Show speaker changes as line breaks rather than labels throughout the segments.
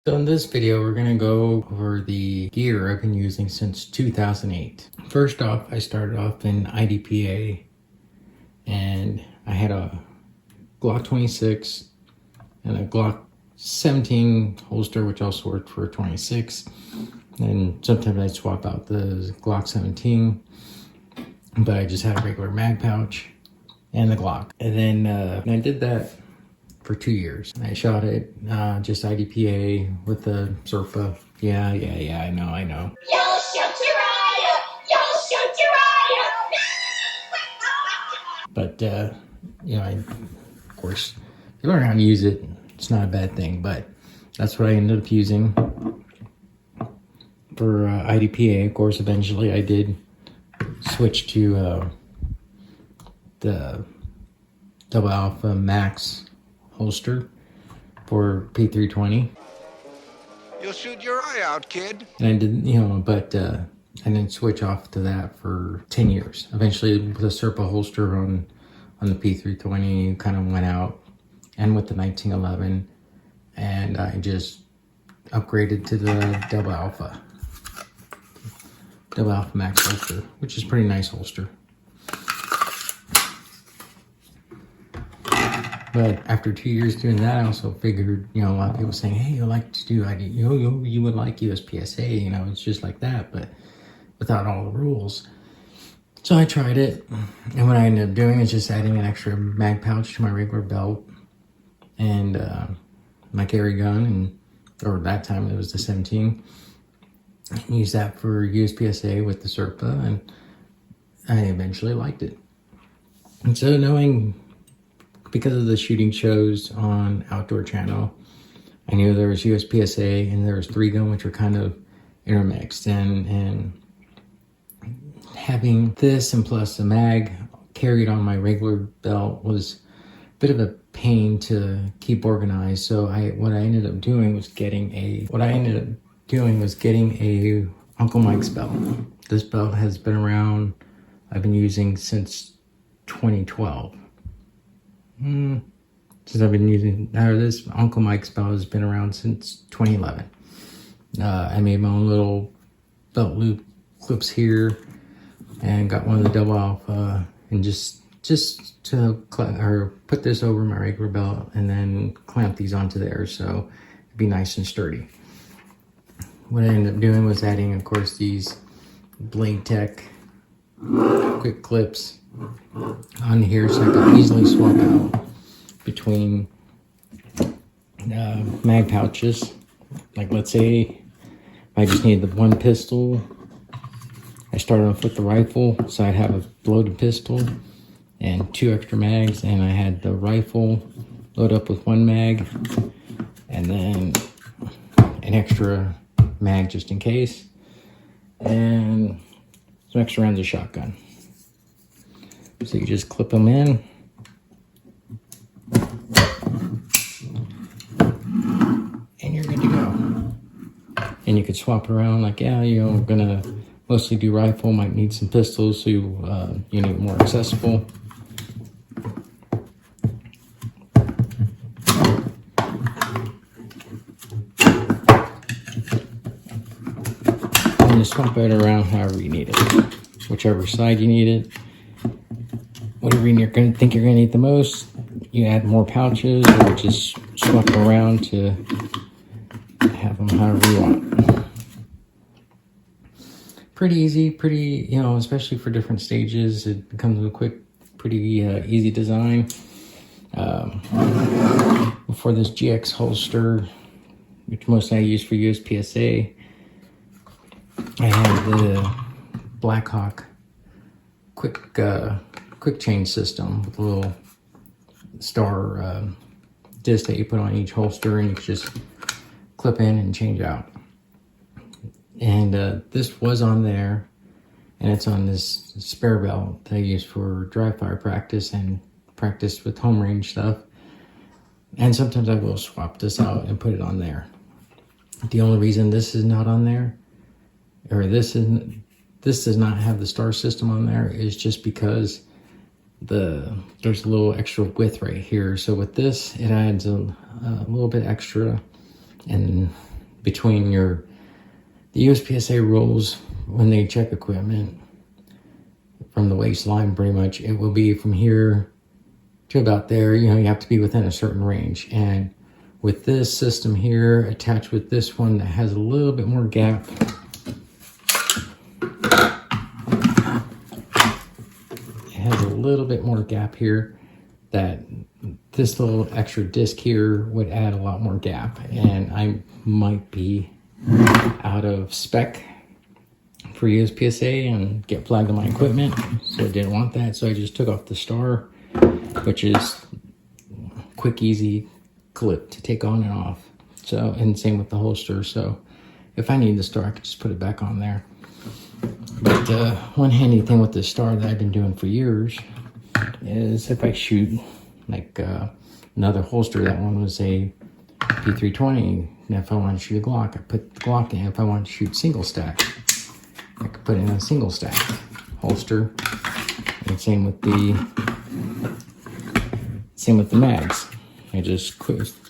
So in this video, we're going to go over the gear I've been using since 2008. First off, I started off in IDPA and I had a Glock 26 and a Glock 17 holster, which also worked for 26. And sometimes I'd swap out the Glock 17, but I just had a regular mag pouch and the Glock. And then I did that for 2 years. I shot it just IDPA with the Serpa. Yeah, I know.
You'll shoot Uriah! You'll shoot Uriah!
But, of course, if you learn how to use it, it's not a bad thing. But that's what I ended up using for IDPA. Of course, eventually I did switch to the Double Alpha Max holster for P320.
You'll shoot your eye out, kid.
And I did, but I didn't switch off to that for 10 years. Eventually, the Serpa holster on the P320 kind of went out, and with the 1911, and I just upgraded to the Double Alpha Max holster, which is a pretty nice holster. But after 2 years doing that, I also figured, a lot of people saying, hey, you like to do ID, you would like USPSA, it's just like that, but without all the rules. So I tried it, and what I ended up doing is just adding an extra mag pouch to my regular belt and my carry gun, or that time it was the 17. I used that for USPSA with the Serpa, and I eventually liked it. And so because of the shooting shows on Outdoor Channel, I knew there was USPSA and there was 3-gun, which were kind of intermixed, and having this and plus the mag carried on my regular belt was a bit of a pain to keep organized. So what I ended up doing was getting a Uncle Mike's belt. This belt has been around, I've been using since 2012. Since I've been using this Uncle Mike's belt has been around since 2011. I made my own little belt loop clips here and got one of the Double Alpha, and just to put this over my regular belt and then clamp these onto there so it'd be nice and sturdy. What I ended up doing was adding, of course, these Blade Tech quick clips on here so I could easily swap out between mag pouches. Like, let's say if I just needed the one pistol, I started off with the rifle, so I'd have a loaded pistol and 2 extra mags, and I had the rifle load up with 1 mag and then an extra mag just in case, and some extra rounds of shotgun. So you just clip them in, and you're good to go. And you could swap around, like, I'm gonna mostly do rifle, might need some pistols, so you need it more accessible. And you swap it around however you need it, whichever side you need it. Whatever you're going to think you're going to need the most, you add more pouches, or just swap around to have them however you want. Pretty easy, especially for different stages. It comes with a quick, pretty easy design. For this GX holster, which mostly I use for USPSA, I have the Blackhawk quick change system with a little star disc that you put on each holster, and you can just clip in and change out. And this was on there, and it's on this spare belt that I use for dry fire practice and practice with home range stuff. And sometimes I will swap this out and put it on there. The only reason this is not on there, or this does not have the star system on there, is just because there's a little extra width right here. So with this, it adds a little bit extra, and between the USPSA rules when they check equipment from the waistline, pretty much it will be from here to about there. You know, you have to be within a certain range. And with this system here attached with this one that has a little bit more gap, it has a little bit more gap here, that this little extra disc here would add a lot more gap, and I might be out of spec for USPSA and get flagged on my equipment, so I didn't want that. So I just took off the star, which is quick, easy clip to take on and off. So, and same with the holster. So if I need the star, I could just put it back on there. But one handy thing with this star that I've been doing for years is if I shoot like another holster, that one was a P320. And if I want to shoot a Glock, I put the Glock in. If I want to shoot single stack, I could put in a single stack holster. And same with the mags. I just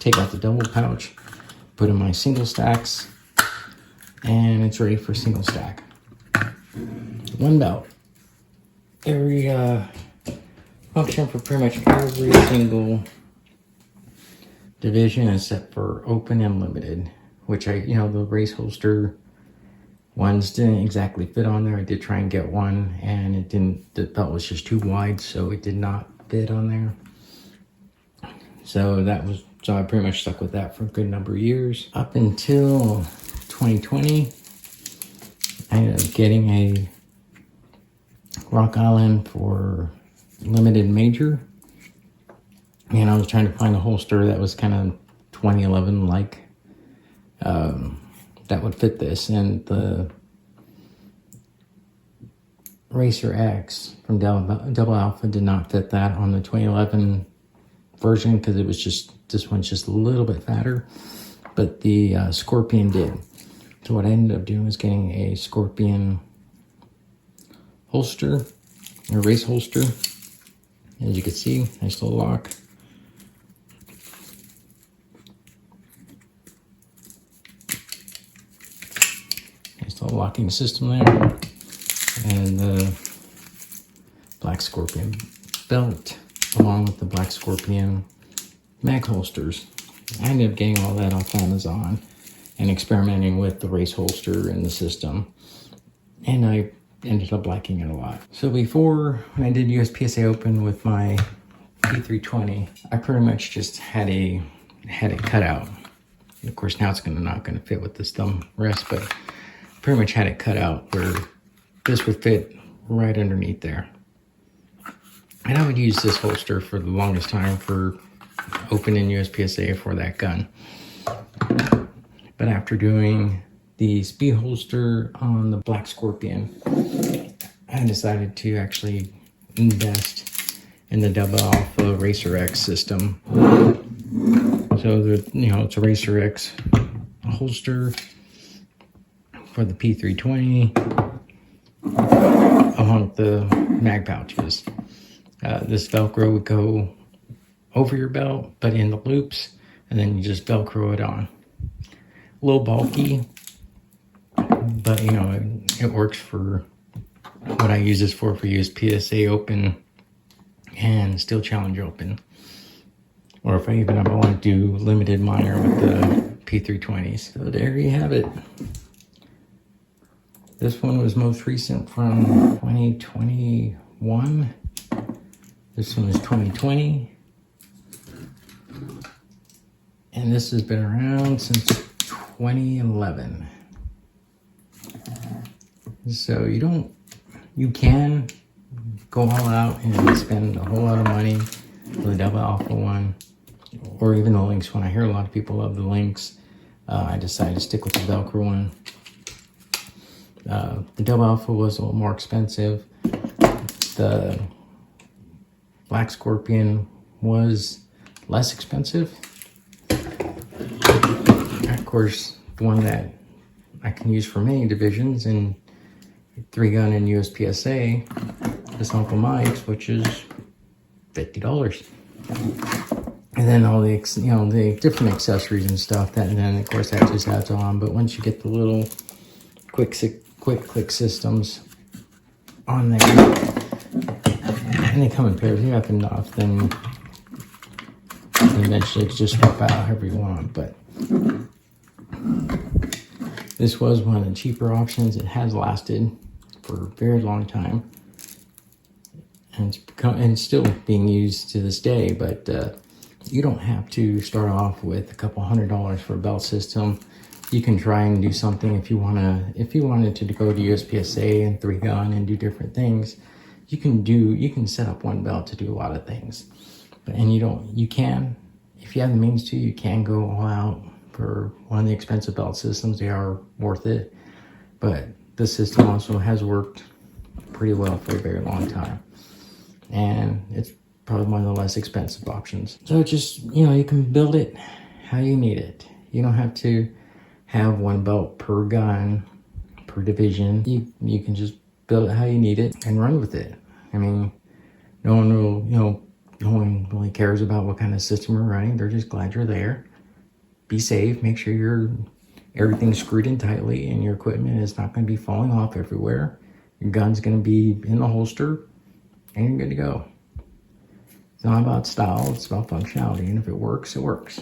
take out the double pouch, put in my single stacks, and it's ready for single stack. One belt. Every function for pretty much every single division except for open and limited, which the race holster ones didn't exactly fit on there. I did try and get one, and the belt was just too wide, so it did not fit on there. So I pretty much stuck with that for a good number of years. Up until 2020, I ended up getting a Rock Island for limited major. And I was trying to find a holster that was kind of 2011 like, that would fit this. And the Racer X from Double Alpha did not fit that on the 2011 version, because it was this one's just a little bit fatter, but the Scorpion did. So what I ended up doing was getting a Scorpion holster, a race holster. As you can see, nice little lock. Nice little locking system there. And the Black Scorpion belt, along with the Black Scorpion mag holsters. I ended up getting all that off Amazon and experimenting with the race holster and the system. And I ended up liking it a lot. So before, when I did USPSA Open with my P320, I pretty much just had it cut out. And of course, now it's not gonna fit with this thumb rest, but pretty much had it cut out where this would fit right underneath there. And I would use this holster for the longest time for opening USPSA for that gun. But after doing the speed holster on the Black Scorpion, I decided to actually invest in the Double Alpha Racer X system. So it's a Racer X holster for the P320 along with the mag pouches. This Velcro would go over your belt, but in the loops, and then you just Velcro it on. A little bulky, but it works for what I use this for USPSA Open and Steel Challenge Open. Or if I want to do limited minor with the P320s. So there you have it. This one was most recent from 2021. This one is 2020. And this has been around since 2011. So you can go all out and spend a whole lot of money for the Double Alpha one, or even the Lynx one. I hear a lot of people love the Lynx. I decided to stick with the Velcro one. The Double Alpha was a little more expensive. The Black Scorpion was less expensive. Of course, the one that I can use for many divisions and 3-gun and USPSA is Uncle Mike's, which is $50. and then all the the different accessories and stuff. That, and then of course that just adds on. But once you get the little quick click systems on there, and they come in pairs. You have enough, then eventually it's just swap out however you want. But this was one of the cheaper options. It has lasted for a very long time, and it's still being used to this day. But you don't have to start off with a couple $100 for a belt system. You can try and do something if you wanted to go to USPSA and 3-gun and do different things. You can set up one belt to do a lot of things. And you can, if you have the means to, you can go all out for one of the expensive belt systems. They are worth it. But this system also has worked pretty well for a very long time. And it's probably one of the less expensive options. So just, you can build it how you need it. You don't have to have one belt per gun, per division. You can just build it how you need it and run with it. I mean, no one really cares about what kind of system you're running. They're just glad you're there. Be safe. Make sure everything's screwed in tightly and your equipment is not going to be falling off everywhere. Your gun's going to be in the holster and you're good to go. It's not about style, it's about functionality. And if it works, it works.